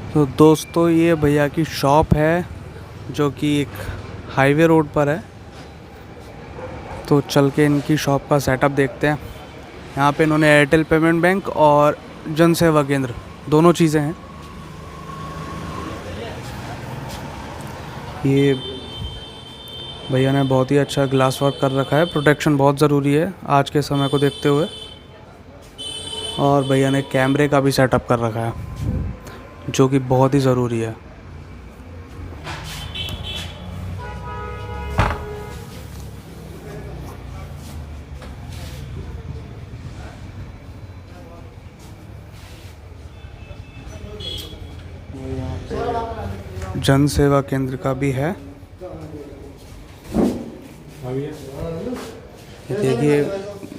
तो दोस्तों ये भैया की शॉप है जो कि एक हाईवे रोड पर है। तो चल के इनकी शॉप का सेटअप देखते हैं। यहाँ पे इन्होंने एयरटेल पेमेंट बैंक और जन सेवा केंद्र दोनों चीज़ें हैं। ये भैया ने बहुत ही अच्छा ग्लास वर्क कर रखा है। प्रोटेक्शन बहुत ज़रूरी है आज के समय को देखते हुए। और भैया ने कैमरे का भी सेटअप कर रखा है जो कि बहुत ही ज़रूरी है। जन सेवा केंद्र का भी है। ये देखिए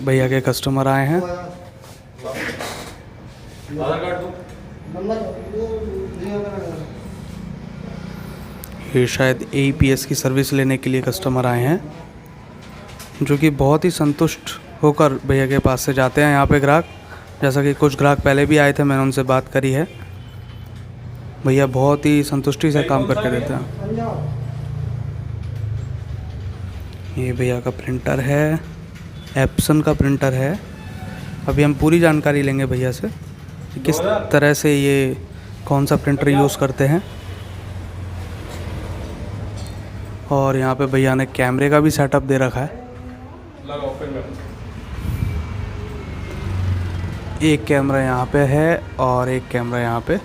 भैया के कस्टमर आए हैं। ये शायद APS की सर्विस लेने के लिए कस्टमर आए हैं जो कि बहुत ही संतुष्ट होकर भैया के पास से जाते हैं यहाँ पे ग्राहक। जैसा कि कुछ ग्राहक पहले भी आए थे, मैंने उनसे बात करी है। भैया बहुत ही संतुष्टि से काम करके देते हैं। ये भैया का प्रिंटर है, एप्सन का प्रिंटर है। अभी हम पूरी जानकारी लेंगे भैया से कि किस तरह से ये कौन सा प्रिंटर यूज़ करते हैं। और यहाँ पे भैया ने कैमरे का भी सेटअप दे रखा है। एक कैमरा यहाँ पे है और एक कैमरा यहाँ पे,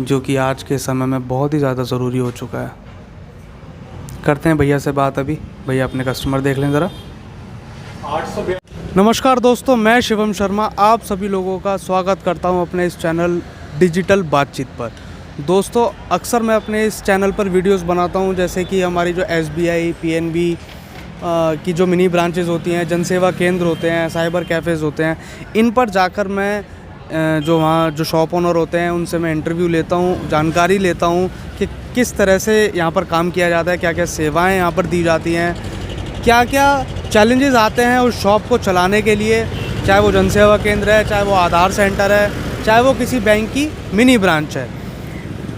जो कि आज के समय में बहुत ही ज़्यादा ज़रूरी हो चुका है। करते हैं भैया से बात। अभी भैया अपने कस्टमर देख लें ज़रा। नमस्कार दोस्तों, मैं शिवम शर्मा आप सभी लोगों का स्वागत करता हूं अपने इस चैनल डिजिटल बातचीत पर। दोस्तों अक्सर मैं अपने इस चैनल पर वीडियोस बनाता हूं, जैसे कि हमारी जो SBI PNB की जो मिनी ब्रांचेज़ होती हैं, जनसेवा केंद्र होते हैं, साइबर कैफ़ेज़ होते हैं, इन पर जाकर मैं जो वहाँ जो शॉप ओनर होते हैं उनसे मैं इंटरव्यू लेता हूँ, जानकारी लेता हूँ कि किस तरह से यहाँ पर काम किया जाता है, क्या क्या सेवाएं यहाँ पर दी जाती हैं, क्या क्या चैलेंजेस आते हैं उस शॉप को चलाने के लिए, चाहे वो जनसेवा केंद्र है, चाहे वो आधार सेंटर है, चाहे वो किसी बैंक की मिनी ब्रांच है।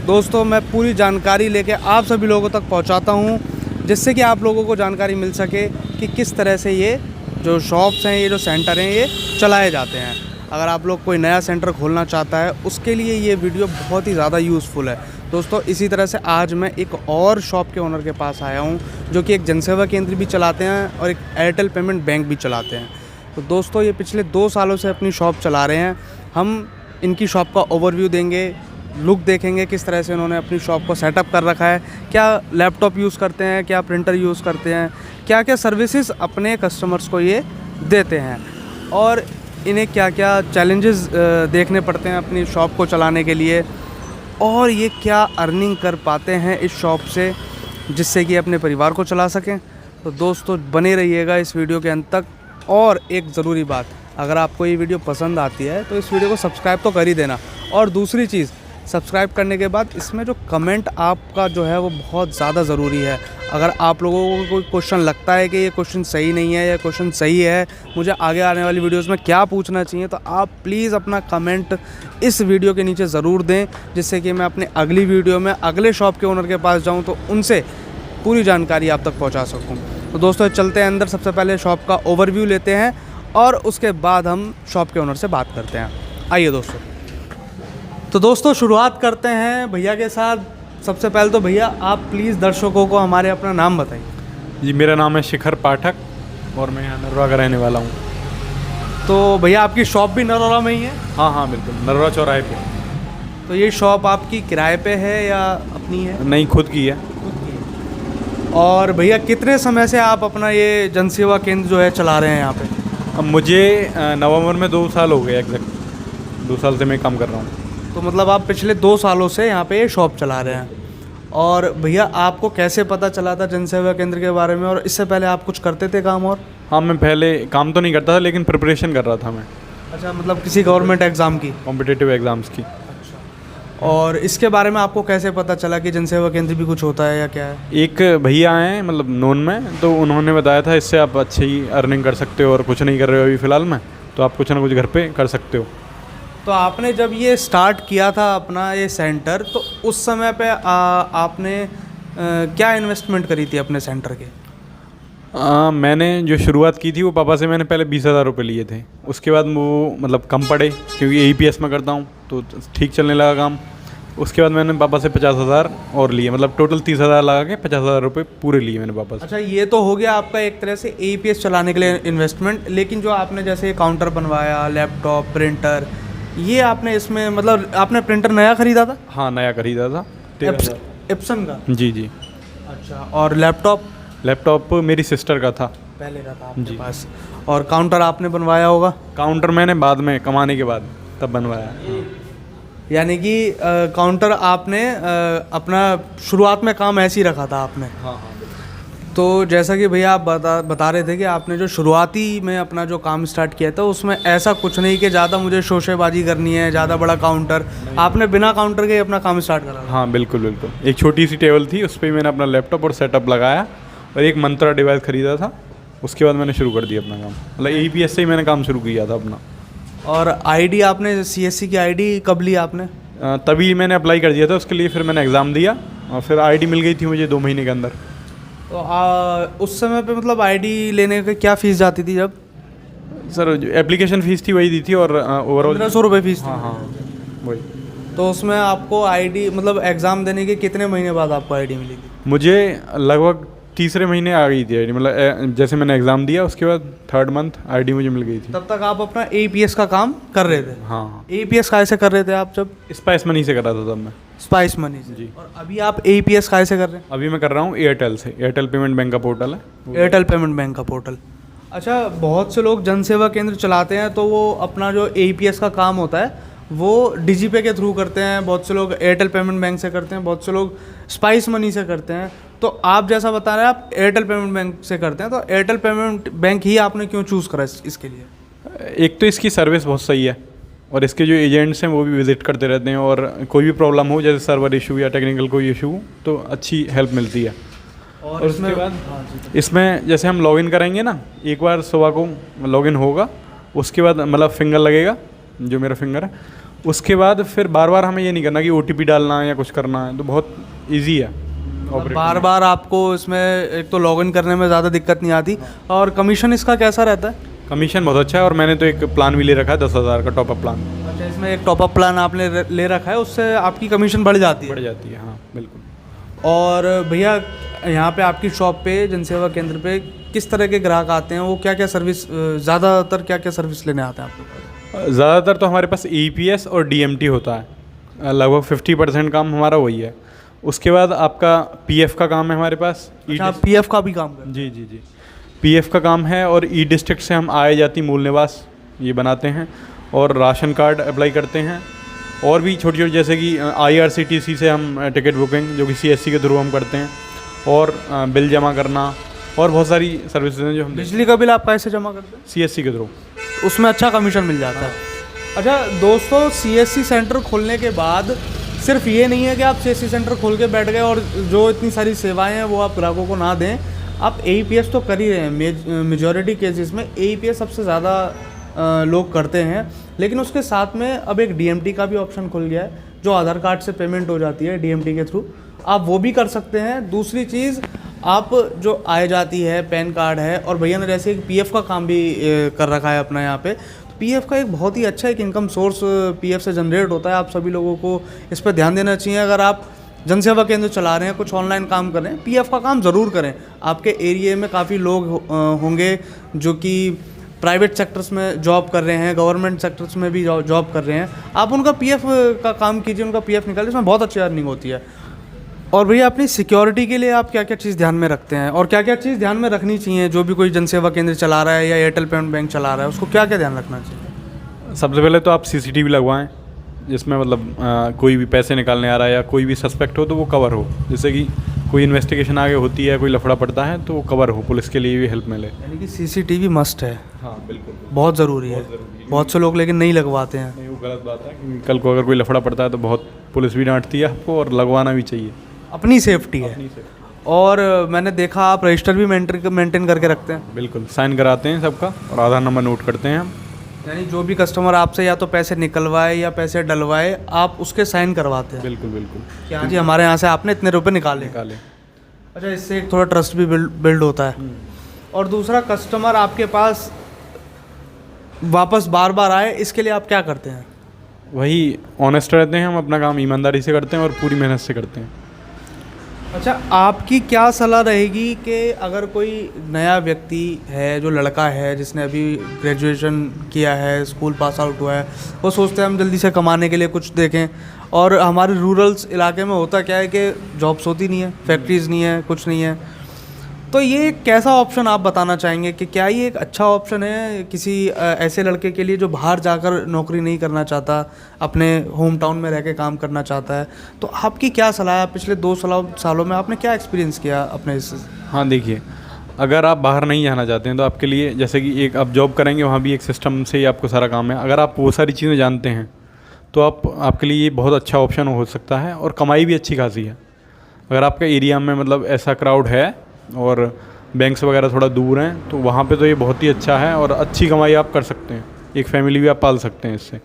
दोस्तों मैं पूरी जानकारी लेके आप सभी लोगों तक पहुँचाता हूँ, जिससे कि आप लोगों को जानकारी मिल सके कि किस तरह से ये जो शॉप्स हैं, ये जो सेंटर हैं, ये चलाए जाते हैं। अगर आप लोग कोई नया सेंटर खोलना चाहता है उसके लिए ये वीडियो बहुत ही ज़्यादा यूज़फुल है। दोस्तों इसी तरह से आज मैं एक और शॉप के ओनर के पास आया हूँ जो कि एक जनसेवा केंद्र भी चलाते हैं और एक एयरटेल पेमेंट बैंक भी चलाते हैं। तो दोस्तों ये पिछले 2 सालों से अपनी शॉप चला रहे हैं। हम इनकी शॉप का ओवरव्यू देंगे, लुक देखेंगे किस तरह से उन्होंने अपनी शॉप को सेटअप कर रखा है, क्या लैपटॉप यूज़ करते हैं, क्या प्रिंटर यूज़ करते हैं, क्या क्या सर्विसेज अपने कस्टमर्स को ये देते हैं और इन्हें क्या क्या चैलेंजेस देखने पड़ते हैं अपनी शॉप को चलाने के लिए, और ये क्या अर्निंग कर पाते हैं इस शॉप से जिससे कि अपने परिवार को चला सकें। तो दोस्तों बने रहिएगा इस वीडियो के अंत तक। और एक ज़रूरी बात, अगर आपको ये वीडियो पसंद आती है तो इस वीडियो को सब्सक्राइब तो कर ही देना। और दूसरी चीज़, सब्सक्राइब करने के बाद इसमें जो कमेंट आपका जो है वो बहुत ज़्यादा ज़रूरी है। अगर आप लोगों को कोई क्वेश्चन लगता है कि ये क्वेश्चन सही नहीं है या क्वेश्चन सही है, मुझे आगे आने वाली वीडियोस में क्या पूछना चाहिए, तो आप प्लीज़ अपना कमेंट इस वीडियो के नीचे ज़रूर दें, जिससे कि मैं अपने अगली वीडियो में अगले शॉप के ओनर के पास जाऊँ तो उनसे पूरी जानकारी आप तक पहुँचा सकूँ। तो दोस्तों चलते हैं अंदर, सबसे पहले शॉप का ओवरव्यू लेते हैं और उसके बाद हम शॉप के ओनर से बात करते हैं। आइए दोस्तों। तो दोस्तों शुरुआत करते हैं भैया के साथ। सबसे पहले तो भैया आप प्लीज़ दर्शकों को हमारे अपना नाम बताइए। जी मेरा नाम है शिखर पाठक और मैं यहाँ नरोरा का रहने वाला हूँ। तो भैया आपकी शॉप भी नरोरा में ही है? हाँ बिल्कुल, नरोरा चौराहे पे। तो ये शॉप आपकी किराए पे है या अपनी है? नहीं, खुद की है। और भैया कितने समय से आप अपना ये जनसेवा केंद्र जो है चला रहे हैं यहाँ पे? अब मुझे नवंबर में 2 साल हो गए, एग्जैक्ट 2 साल से मैं काम कर रहा हूँ। तो मतलब आप पिछले 2 सालों से यहाँ पे ये शॉप चला रहे हैं। और भैया आपको कैसे पता चला था जनसेवा केंद्र के बारे में, और इससे पहले आप कुछ करते थे काम? और हाँ, मैं पहले काम तो नहीं करता था लेकिन प्रिपरेशन कर रहा था मैं। अच्छा, मतलब किसी गवर्नमेंट एग्ज़ाम की? कॉम्पिटिटिव एग्ज़ाम्स की। अच्छा। और इसके बारे में आपको कैसे पता चला कि जनसेवा केंद्र भी कुछ होता है या क्या है? एक भैया हैं मतलब नोन में, तो उन्होंने बताया था इससे आप अच्छी अर्निंग कर सकते हो और कुछ नहीं कर रहे हो अभी फ़िलहाल में, तो आप कुछ ना कुछ घर पे कर सकते हो। तो आपने जब ये स्टार्ट किया था अपना ये सेंटर, तो उस समय पे आपने क्या इन्वेस्टमेंट करी थी अपने सेंटर के? मैंने जो शुरुआत की थी वो पापा से मैंने पहले 20,000 रुपये लिए थे। उसके बाद वो मतलब कम पड़े क्योंकि AEPS में करता हूँ तो ठीक चलने लगा काम। उसके बाद मैंने पापा से 50,000 और लिए, मतलब टोटल 30,000 लगा के 50,000 रुपये पूरे लिए मैंने पापा से। अच्छा, ये तो हो गया आपका एक तरह से AEPS चलाने के लिए इन्वेस्टमेंट। लेकिन जो आपने जैसे काउंटर बनवाया, लैपटॉप, प्रिंटर, ये आपने इसमें मतलब आपने प्रिंटर नया खरीदा था? हाँ, नया खरीदा था 13,000। एप्सन का? जी जी। अच्छा, और लैपटॉप मेरी सिस्टर का था, पहले का था आपके पास। और काउंटर आपने बनवाया होगा? काउंटर मैंने बाद में कमाने के बाद तब बनवाया। यानी कि काउंटर आपने अपना शुरुआत में काम ऐसे ही रखा था आपने? हाँ। तो जैसा कि भैया आप बता रहे थे कि आपने जो शुरुआती में अपना जो काम स्टार्ट किया था उसमें ऐसा कुछ नहीं कि ज़्यादा मुझे शोशेबाजी करनी है, ज़्यादा बड़ा काउंटर। आपने बिना काउंटर के अपना काम स्टार्ट करा? हाँ बिल्कुल बिल्कुल। एक छोटी सी टेबल थी, उस पर मैंने अपना लैपटॉप और सेटअप लगाया और एक मंत्रा डिवाइस ख़रीदा था। उसके बाद मैंने शुरू कर दिया अपना काम, मतलब AEPS से ही मैंने काम शुरू किया था अपना। और आईडी आपने CSC की आईडी कब ली आपने? तभी मैंने अप्लाई कर दिया था उसके लिए, फिर मैंने एग्ज़ाम दिया और फिर आईडी मिल गई थी मुझे 2 महीने के अंदर। तो उस समय पे मतलब आईडी लेने की क्या फ़ीस जाती थी जब? सर जो एप्लीकेशन फ़ीस थी वही दी थी और ओवरऑल 1500 रुपये फ़ीस थी? हाँ वही। तो उसमें आपको आईडी मतलब एग्ज़ाम देने के कितने महीने बाद आपको आईडी मिली थी? मुझे लगभग तीसरे महीने आ गई थी आईडी, मतलब जैसे मैंने एग्ज़ाम दिया उसके बाद 3rd मंथ आईडी मुझे मिल गई थी। तब तक आप अपना AEPS का काम कर रहे थे? हाँ। AEPS कैसे कर रहे थे आप जब? स्पाइस मनी से कर रहा था तब मैं। स्पाइस मनी से? जी। और अभी आप AEPS कैसे कर रहे हैं? अभी मैं कर रहा हूँ एयरटेल से, एयरटेल पेमेंट बैंक का पोर्टल है। एयरटेल पेमेंट बैंक का पोर्टल। अच्छा, बहुत से लोग जनसेवा केंद्र चलाते हैं तो वो अपना जो AEPS का काम होता है वो डिजीपे के थ्रू करते हैं, बहुत से लोग एयरटेल पेमेंट बैंक से करते हैं, बहुत से लोग स्पाइस मनी से करते हैं। तो आप जैसा बता रहे हैं आप एयरटेल पेमेंट बैंक से करते हैं, तो एयरटेल पेमेंट बैंक ही आपने क्यों चूज़ करा इसके लिए? एक तो इसकी सर्विस बहुत सही है और इसके जो एजेंट्स हैं वो भी विजिट करते रहते हैं, और कोई भी प्रॉब्लम हो जैसे सर्वर इशू या टेक्निकल कोई इशू हो तो अच्छी हेल्प मिलती है। और उसके बाद इसमें जैसे हम लॉगिन करेंगे ना, एक बार सुबह को लॉगिन होगा, उसके बाद मतलब फिंगर लगेगा जो मेरा फिंगर है, उसके बाद फिर बार बार हमें ये नहीं करना कि OTP डालना है या कुछ करना है, तो बहुत ईजी है। बार बार आपको इसमें एक तो लॉगिन करने में ज़्यादा दिक्कत नहीं आती। और कमीशन इसका कैसा रहता है? कमीशन बहुत अच्छा है, और मैंने तो एक प्लान भी ले रखा है 10,000 का टॉपअप प्लान। अच्छा, इसमें एक टॉपअप प्लान आपने ले रखा है, उससे आपकी कमीशन बढ़ जाती है? बढ़ जाती है, हाँ बिल्कुल। और भैया यहाँ पे आपकी शॉप पे, जनसेवा केंद्र पे किस तरह के ग्राहक आते हैं? वो क्या क्या सर्विस, ज़्यादातर क्या क्या सर्विस लेने आते हैं आपके पास? ज़्यादातर तो हमारे पास AEPS और DMT होता है, लगभग 50% काम हमारा वही है। उसके बाद आपका PF का काम है हमारे पास। अच्छा, PF का भी काम करते हैं? जी जी जी, PF का काम है। और E-डिस्ट्रिक्ट से हम आय जाति मूल निवास ये बनाते हैं, और राशन कार्ड अप्लाई करते हैं, और भी छोटी छोटी जैसे कि IRCTC से हम टिकट बुकिंग जो कि CSC के थ्रू हम करते हैं, और बिल जमा करना, और बहुत सारी सर्विसेज हैं जो हम। बिजली का बिल आप कैसे जमा करते हैं? CSC के थ्रू, उसमें अच्छा कमीशन मिल जाता है। अच्छा दोस्तों, CSC सेंटर खोलने के बाद सिर्फ ये नहीं है कि आप CSC सेंटर खोल के बैठ गए और जो इतनी सारी सेवाएं हैं वो आप ग्राहकों को ना दें, आप AEPS तो कर ही रहे हैं। मेजॉरिटी केसेस में AEPS सबसे ज़्यादा लोग करते हैं, लेकिन उसके साथ में अब एक DMT का भी ऑप्शन खुल गया है, जो आधार कार्ड से पेमेंट हो जाती है DMT के थ्रू, आप वो भी कर सकते हैं। दूसरी चीज़, आप जो आय जाती है, पैन कार्ड है, और भैया ने जैसे एक PF का काम भी कर रखा है अपना यहाँ पे, PF का एक बहुत ही अच्छा एक इनकम सोर्स PF से जनरेट होता है। आप सभी लोगों को इस पर ध्यान देना चाहिए। अगर आप जनसेवा केंद्र चला रहे हैं, कुछ ऑनलाइन काम कर रहे हैं, PF का काम ज़रूर करें। आपके एरिया में काफ़ी लोग होंगे जो कि प्राइवेट सेक्टर्स में जॉब कर रहे हैं, गवर्नमेंट सेक्टर्स में भी जॉब कर रहे हैं। आप उनका PF का काम कीजिए, उनका PF निकालिए, इसमें बहुत अच्छी अर्निंग होती है। और भैया अपनी सिक्योरिटी के लिए आप क्या क्या चीज़ ध्यान में रखते हैं, और क्या क्या चीज़ ध्यान में रखनी चाहिए? जो भी कोई जनसेवा केंद्र चला रहा है या एयरटेल पेमेंट बैंक चला रहा है, उसको क्या क्या ध्यान रखना चाहिए? सबसे पहले तो आप CCTV लगवाएं, जिसमें मतलब कोई भी पैसे निकालने आ रहा है या कोई भी सस्पेक्ट हो तो वो कवर हो, जैसे कि कोई इन्वेस्टिगेशन आगे होती है, कोई लफड़ा पड़ता है तो वो कवर हो, पुलिस के लिए भी हेल्प मिले। यानी कि CCTV मस्ट है? हाँ बिल्कुल, बहुत ज़रूरी है। बहुत से लोग लेकिन नहीं लगवाते हैं। नहीं, वो गलत बात है कि कल को अगर कोई लफड़ा पड़ता है तो बहुत पुलिस भी डांटती है आपको, और लगवाना भी चाहिए। अपनी सेफ्टी है। और मैंने देखा आप रजिस्टर भी मेंटेन करके रखते हैं? बिल्कुल, साइन कराते हैं सबका और आधार नंबर नोट करते हैं हम। यानी जो भी कस्टमर आपसे या तो पैसे निकलवाए या पैसे डलवाए, आप उसके साइन करवाते हैं बिल्कुल बिल्कुल कि हाँ जी हमारे यहाँ से आपने इतने रुपए निकाले। निकाले। अच्छा, इससे एक थोड़ा ट्रस्ट भी बिल्ड होता है। और दूसरा, कस्टमर आपके पास वापस बार बार आए, इसके लिए आप क्या करते हैं? वही ऑनेस्ट रहते हैं हम, अपना काम ईमानदारी से करते हैं और पूरी मेहनत से करते हैं। अच्छा, आपकी क्या सलाह रहेगी कि अगर कोई नया व्यक्ति है, जो लड़का है जिसने अभी ग्रेजुएशन किया है, स्कूल पास आउट हुआ है, वो सोचते हैं हम जल्दी से कमाने के लिए कुछ देखें, और हमारे रूरल्स इलाके में होता क्या है कि जॉब्स होती नहीं है, फैक्ट्रीज़ नहीं है, कुछ नहीं है, तो ये एक कैसा ऑप्शन आप बताना चाहेंगे कि क्या ये एक अच्छा ऑप्शन है किसी ऐसे लड़के के लिए जो बाहर जाकर नौकरी नहीं करना चाहता, अपने होम टाउन में रह के काम करना चाहता है? तो आपकी क्या सलाह है? पिछले 2 सालों में आपने क्या एक्सपीरियंस किया अपने इस? हाँ देखिए, अगर आप बाहर नहीं जाना चाहते हैं तो आपके लिए जैसे कि एक आप जॉब करेंगे, वहाँ भी एक सिस्टम से ही आपको सारा काम है। अगर आप वो सारी चीज़ें जानते हैं तो आपके लिए ये बहुत अच्छा ऑप्शन हो सकता है, और कमाई भी अच्छी खासी है। अगर आपका एरिया में मतलब ऐसा क्राउड है और बैंक्स वगैरह थोड़ा दूर हैं, तो वहाँ पे तो ये बहुत ही अच्छा है और अच्छी कमाई आप कर सकते हैं, एक फैमिली भी आप पाल सकते हैं इससे।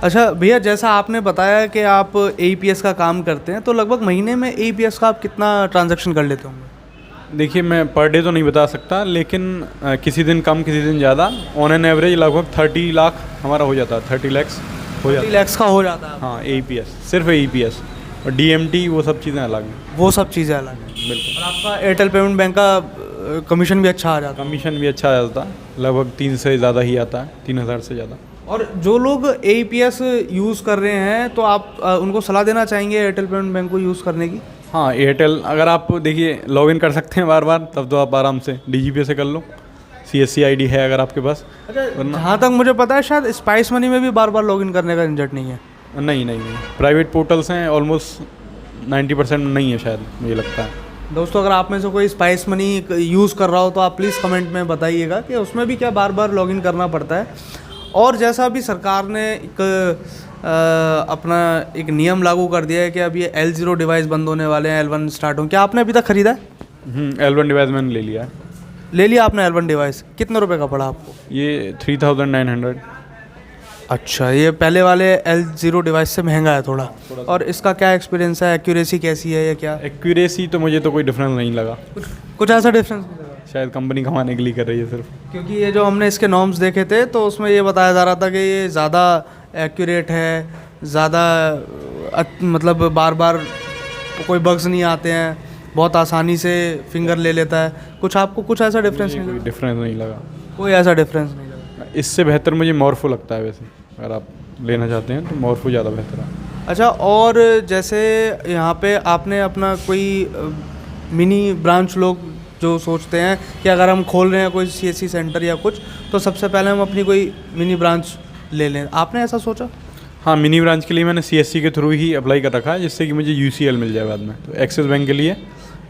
अच्छा भैया, जैसा आपने बताया कि आप APS का काम करते हैं, तो लगभग महीने में APS का आप कितना ट्रांजैक्शन कर लेते होंगे? देखिए, मैं पर डे तो नहीं बता सकता, लेकिन किसी दिन कम किसी दिन ज़्यादा, ऑन एन एवरेज लगभग 30 लाख हमारा हो जाता है, 30 लैक्स हो जाता है। 30 लाख का हो जाता है? हाँ, APS, सिर्फ APS, और DMT वो सब चीज़ें अलग हैं। वो सब चीज़ें अलग हैं, बिल्कुल। और आपका एयरटेल पेमेंट बैंक का कमीशन भी अच्छा आ जाता है? कमीशन भी अच्छा आ जाता है, लगभग 3 से ज़्यादा ही आता है, 3000 से ज़्यादा। और जो लोग APS यूज़ कर रहे हैं, तो आप उनको सलाह देना चाहेंगे एयरटेल पेमेंट बैंक को यूज़ करने की? हाँ, एयरटेल अगर आप देखिए लॉगिन कर सकते हैं बार बार, तब तो आप आराम से DGPay से कर लो, CSC ID है अगर आपके पास। अच्छा, जहाँ तक मुझे पता है शायद स्पाइस मनी में भी बार बार लॉगिन करने का झंझट नहीं है। नहीं नहीं नहीं, प्राइवेट पोर्टल्स हैं, ऑलमोस्ट 90% नहीं है शायद, मुझे लगता है। दोस्तों, अगर आप में से कोई स्पाइस मनी यूज़ कर रहा हो तो आप प्लीज़ कमेंट में बताइएगा कि उसमें भी क्या बार बार लॉगिन करना पड़ता है। और जैसा अभी सरकार ने एक अपना एक नियम लागू कर दिया है कि अब ये L0 डिवाइस बंद होने वाले हैं, L1 स्टार्ट हों। क्या आपने अभी तक खरीदा है? L1 डिवाइस मैंने ले लिया है। ले लिया आपने L1 डिवाइस? कितने रुपए का पड़ा आपको? ये 3900। अच्छा, ये पहले वाले L0 डिवाइस से महंगा है थोड़ा। और इसका क्या एक्सपीरियंस है? एक्यूरेसी कैसी है या क्या? एक्यूरेसी तो मुझे तो कोई डिफरेंस नहीं लगा, कुछ ऐसा डिफरेंस नहीं लगा? शायद कंपनी कमाने के लिए कर रही है सिर्फ। क्योंकि ये जो हमने इसके नॉर्म्स देखे थे, तो उसमें ये बताया जा रहा था कि ये ज़्यादा एक्यूरेट है, ज़्यादा मतलब बार बार कोई बग्स नहीं आते हैं, बहुत आसानी से फिंगर ले लेता है। कुछ आपको कुछ ऐसा डिफरेंस नहीं कोई लगा? डिफरेंस नहीं लगा, कोई ऐसा डिफरेंस नहीं लगा? इससे बेहतर मुझे मॉर्फो लगता है वैसे, अगर आप लेना चाहते हैं तो मॉर्फो ज़्यादा बेहतर है। अच्छा, और जैसे यहाँ पे आपने अपना कोई मिनी ब्रांच, लोग जो सोचते हैं कि अगर हम खोल रहे हैं कोई CSC सेंटर या कुछ, तो सबसे पहले हम अपनी कोई मिनी ब्रांच ले लें, आपने ऐसा सोचा? हाँ, मिनी ब्रांच के लिए मैंने CSC के थ्रू ही अप्लाई कर रखा है, जिससे कि मुझे UCL मिल जाए बाद में। तो एक्सिस बैंक के लिए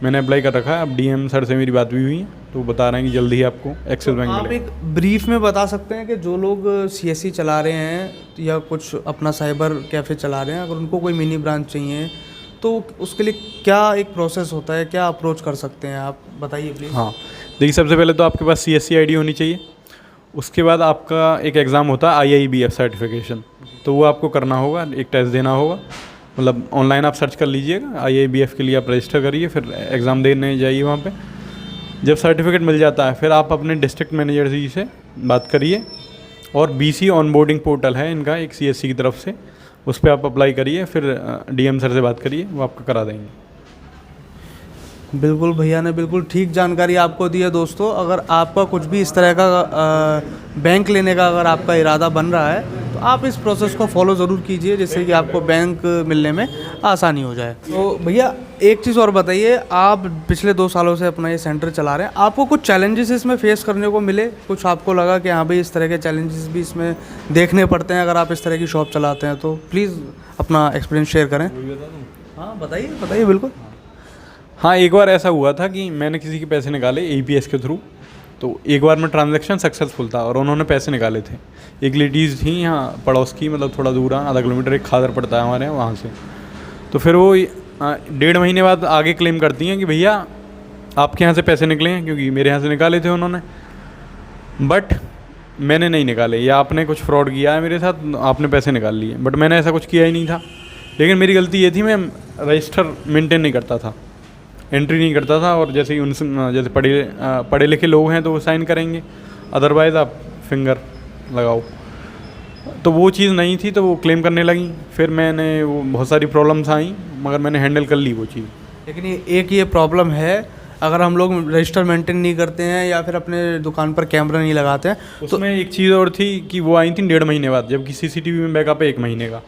मैंने अप्लाई कर रखा है। अब DM सर से मेरी बात भी हुई है, तो बता रहे हैं कि जल्दी ही आपको एक्सिस बैंक आप मिलेगा। एक ब्रीफ में बता सकते हैं कि जो लोग CSC चला रहे हैं या कुछ अपना साइबर कैफ़े चला रहे हैं, अगर उनको कोई मिनी ब्रांच चाहिए तो उसके लिए क्या एक प्रोसेस होता है, क्या अप्रोच कर सकते हैं, आप बताइए प्लीज़। हाँ देखिए, सबसे पहले तो आपके पास CSC ID होनी चाहिए। उसके बाद आपका एक एग्ज़ाम होता है IIBF सर्टिफिकेशन, तो वो आपको करना होगा, एक टेस्ट देना होगा। मतलब ऑनलाइन आप सर्च कर लीजिएगा, IIBF के लिए आप रजिस्टर करिए, फिर एग्ज़ाम देने जाइए वहाँ पे। जब सर्टिफिकेट मिल जाता है, फिर आप अपने डिस्ट्रिक्ट मैनेजर जी से बात करिए, और BC ऑनबोर्डिंग पोर्टल है इनका एक CSC की तरफ से, उस पर आप अप्लाई करिए, फिर DM सर से बात करिए, वो आपको करा देंगे। बिल्कुल, भैया ने बिल्कुल ठीक जानकारी आपको दी है। दोस्तों, अगर आपका कुछ भी इस तरह का बैंक लेने का अगर आपका इरादा बन रहा है, तो आप इस प्रोसेस को फॉलो ज़रूर कीजिए, जिससे कि आपको बैंक मिलने में आसानी हो जाए। तो भैया एक चीज़ और बताइए, आप पिछले 2 सालों से अपना ये सेंटर चला रहे हैं, आपको कुछ चैलेंजेस इसमें फेस करने को मिले? कुछ आपको लगा कि हाँ भाई, इस तरह के चैलेंजेस भी इसमें देखने पड़ते हैं अगर आप इस तरह की शॉप चलाते हैं? तो प्लीज़ अपना एक्सपीरियंस शेयर करें। हाँ बताइए बताइए, बिल्कुल। हाँ, एक बार ऐसा हुआ था कि मैंने किसी के पैसे निकाले APS के थ्रू, तो एक बार में ट्रांजैक्शन सक्सेसफुल था और उन्होंने पैसे निकाले थे। एक लेडीज़ थी यहाँ पड़ोस की, मतलब थोड़ा दूर, आधा किलोमीटर, एक खादर पड़ता है हमारे यहाँ, वहाँ से। तो फिर वो 1.5 महीने बाद आगे क्लेम करती हैं कि भैया आपके यहाँ से पैसे निकले हैं, क्योंकि मेरे यहाँ से निकाले थे उन्होंने। बट मैंने नहीं निकाले या आपने कुछ फ्रॉड किया है मेरे साथ, आपने पैसे निकाल लिए, बट मैंने ऐसा कुछ किया ही नहीं था। लेकिन मेरी गलती ये थी, मैं रजिस्टर मेंटेन नहीं करता था, एंट्री नहीं करता था, और जैसे ही उनसे जैसे पढ़े लिखे लोग हैं तो वो साइन करेंगे, अदरवाइज़ आप फिंगर लगाओ। तो वो चीज़ नहीं थी, तो वो क्लेम करने लगी। फिर मैंने वो बहुत सारी प्रॉब्लम्स आई, मगर मैंने हैंडल कर ली वो चीज़। लेकिन ये प्रॉब्लम है, अगर हम लोग रजिस्टर मेंटेन नहीं करते हैं या फिर अपने दुकान पर कैमरा नहीं लगाते हैं तो उसमें एक चीज़ और थी कि वो आई थी 1.5 महीने बाद, जबकि CCTV में बैकअप है 1 महीने का।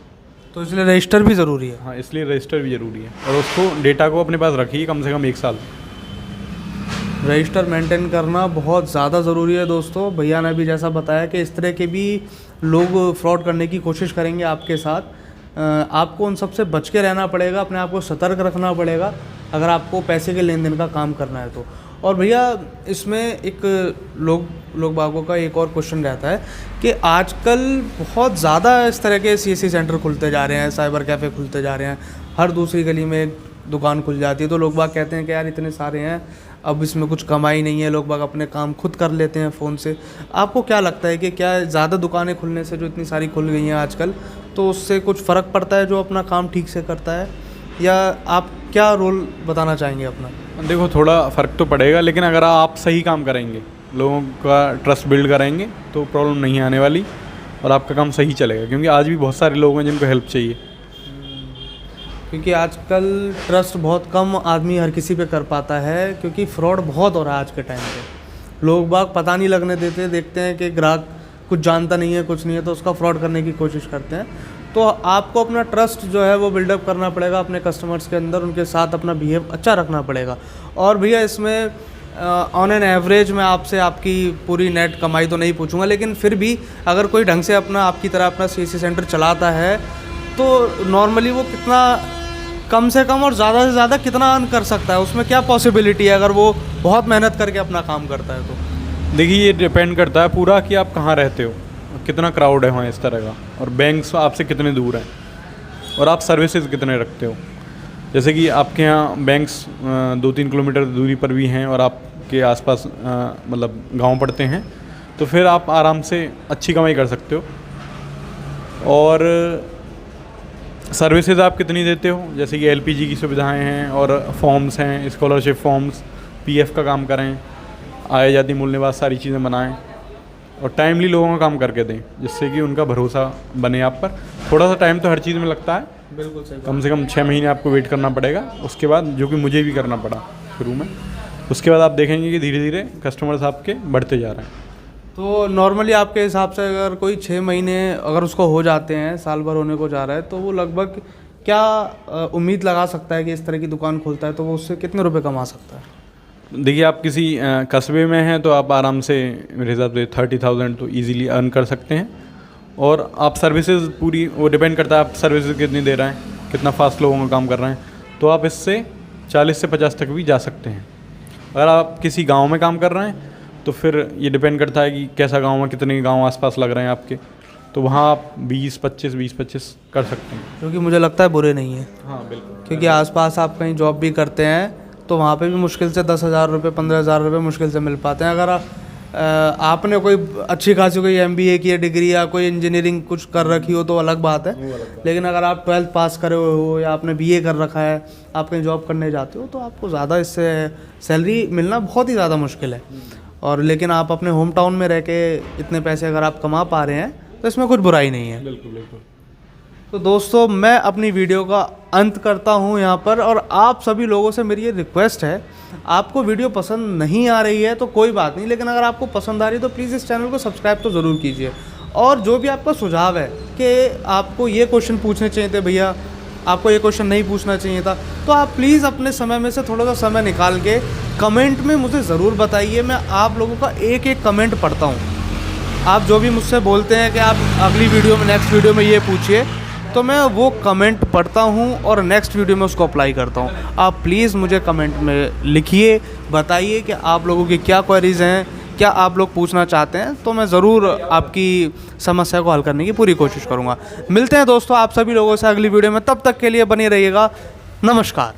तो इसलिए रजिस्टर भी ज़रूरी है। हाँ, इसलिए रजिस्टर भी ज़रूरी है, और उसको डेटा को अपने पास रखिए कम से कम 1 साल। रजिस्टर मेंटेन करना बहुत ज़्यादा ज़रूरी है दोस्तों। भैया ने भी जैसा बताया कि इस तरह के भी लोग फ्रॉड करने की कोशिश करेंगे आपके साथ। आपको उन सब से बच के रहना पड़ेगा, अपने आप को सतर्क रखना पड़ेगा अगर आपको पैसे के लेन देन का काम करना है तो। और भैया इसमें एक लोग बागों का एक और क्वेश्चन रहता है कि आजकल बहुत ज़्यादा इस तरह के CSC सेंटर खुलते जा रहे हैं, साइबर कैफ़े खुलते जा रहे हैं, हर दूसरी गली में एक दुकान खुल जाती है। तो लोग बाग कहते हैं कि यार इतने सारे हैं, अब इसमें कुछ कमाई नहीं है, लोग बाग अपने काम खुद कर लेते हैं फ़ोन से। आपको क्या लगता है कि क्या ज़्यादा दुकानें खुलने से, जो इतनी सारी खुल गई हैं आजकल, तो उससे कुछ फ़र्क पड़ता है जो अपना काम ठीक से करता है, या आप क्या रोल बताना चाहेंगे अपना? देखो, थोड़ा फ़र्क तो पड़ेगा, लेकिन अगर आप सही काम करेंगे, लोगों का ट्रस्ट बिल्ड करेंगे, तो प्रॉब्लम नहीं आने वाली और आपका काम सही चलेगा। क्योंकि आज भी बहुत सारे लोग हैं जिनको हेल्प चाहिए। क्योंकि आजकल ट्रस्ट बहुत कम आदमी हर किसी पे कर पाता है, क्योंकि फ्रॉड बहुत हो रहा है आज के टाइम पे। लोग बाग पता नहीं लगने देते, देखते हैं कि ग्राहक कुछ जानता नहीं है, कुछ नहीं है, तो उसका फ्रॉड करने की कोशिश करते हैं। तो आपको अपना ट्रस्ट जो है वो बिल्डअप करना पड़ेगा अपने कस्टमर्स के अंदर, उनके साथ अपना बिहेव अच्छा रखना पड़ेगा। और भैया इसमें ऑन एन एवरेज मैं आपसे आपकी पूरी नेट कमाई तो नहीं पूछूंगा, लेकिन फिर भी अगर कोई ढंग से अपना आपकी तरह अपना CSC सेंटर चलाता है तो नॉर्मली वो कितना कम से कम और ज़्यादा से ज़्यादा कितना अर्न कर सकता है? उसमें क्या पॉसिबिलिटी है अगर वो बहुत मेहनत करके अपना काम करता है तो? देखिए, ये डिपेंड करता है पूरा कि आप कहाँ रहते हो, कितना क्राउड है वहाँ इस तरह का, और बैंक्स आपसे कितने दूर हैं, और आप सर्विसेज कितने रखते हो। जैसे कि आपके यहाँ बैंक्स 2-3 किलोमीटर दूरी पर भी हैं और आपके आसपास मतलब गांव पड़ते हैं, तो फिर आप आराम से अच्छी कमाई कर सकते हो। और सर्विसेज आप कितनी देते हो, जैसे कि LPG की सुविधाएं हैं, और फॉर्म्स हैं, स्कॉलरशिप फॉर्म्स, PF का काम करें, आय जाति मूल्यवान सारी चीज़ें बनाएं, और टाइमली लोगों का काम करके दें, जिससे कि उनका भरोसा बने आप पर। थोड़ा सा टाइम तो हर चीज़ में लगता है, बिल्कुल सही। कम से कम 6 महीने आपको वेट करना पड़ेगा, उसके बाद, जो कि मुझे भी करना पड़ा शुरू में। उसके बाद आप देखेंगे कि धीरे धीरे कस्टमर्स आपके बढ़ते जा रहे हैं। तो नॉर्मली आपके हिसाब से अगर कोई 6 महीने अगर उसको हो जाते हैं, साल भर होने को जा रहा है, तो वो लगभग क्या उम्मीद लगा सकता है कि इस तरह की दुकान खोलता है तो वो उससे कितने रुपए कमा सकता है? देखिए, आप किसी कस्बे में हैं तो आप आराम से, मेरे हिसाब से 30,000 तो इजीली अर्न कर सकते हैं। और आप सर्विसेज पूरी, वो डिपेंड करता है आप सर्विसेज कितनी दे रहे हैं, कितना फास्ट लोगों का काम कर रहे हैं, तो आप इससे 40 से 50 तक भी जा सकते हैं। अगर आप किसी गांव में काम कर रहे हैं तो फिर ये डिपेंड करता है कि कैसा गांव है, कितने गांव आसपास लग रहे हैं आपके, तो वहाँ आप 20-25 कर सकते हैं, क्योंकि मुझे लगता है बुरे नहीं है। हाँ बिल्कुल। क्योंकि आसपास आप कहीं जॉब भी करते हैं तो वहाँ पे भी मुश्किल से 10,000 रुपये 15,000 रुपये मुश्किल से मिल पाते हैं। अगर आपने कोई अच्छी खासी कोई MBA की डिग्री या कोई इंजीनियरिंग कुछ कर रखी हो तो अलग बात है, लेकिन अगर आप 12th पास करे हो या आपने BA कर रखा है, आप कहीं जॉब करने जाते हो, तो आपको ज़्यादा इससे सैलरी मिलना बहुत ही ज़्यादा मुश्किल है। और लेकिन आप अपने होम टाउन में रह के इतने पैसे अगर आप कमा पा रहे हैं तो इसमें कुछ बुराई नहीं है। बिल्कुल बिल्कुल। तो दोस्तों, मैं अपनी वीडियो का अंत करता हूं यहाँ पर, और आप सभी लोगों से मेरी ये रिक्वेस्ट है, आपको वीडियो पसंद नहीं आ रही है तो कोई बात नहीं, लेकिन अगर आपको पसंद आ रही है तो प्लीज़ इस चैनल को सब्सक्राइब तो ज़रूर कीजिए। और जो भी आपका सुझाव है कि आपको ये क्वेश्चन पूछने चाहिए थे भैया, आपको ये क्वेश्चन नहीं पूछना चाहिए था, तो आप प्लीज़ अपने समय में से थोड़ा सा समय निकाल के कमेंट में मुझे ज़रूर बताइए। मैं आप लोगों का एक एक कमेंट पढ़ता हूँ। आप जो भी मुझसे बोलते हैं कि आप अगली वीडियो में, नेक्स्ट वीडियो में ये पूछिए, तो मैं वो कमेंट पढ़ता हूँ और नेक्स्ट वीडियो में उसको अप्लाई करता हूँ। आप प्लीज़ मुझे कमेंट में लिखिए, बताइए कि आप लोगों की क्या क्वेरीज़ हैं, क्या आप लोग पूछना चाहते हैं, तो मैं ज़रूर आपकी समस्या को हल करने की पूरी कोशिश करूँगा। मिलते हैं दोस्तों आप सभी लोगों से अगली वीडियो में, तब तक के लिए बने रहिएगा। नमस्कार।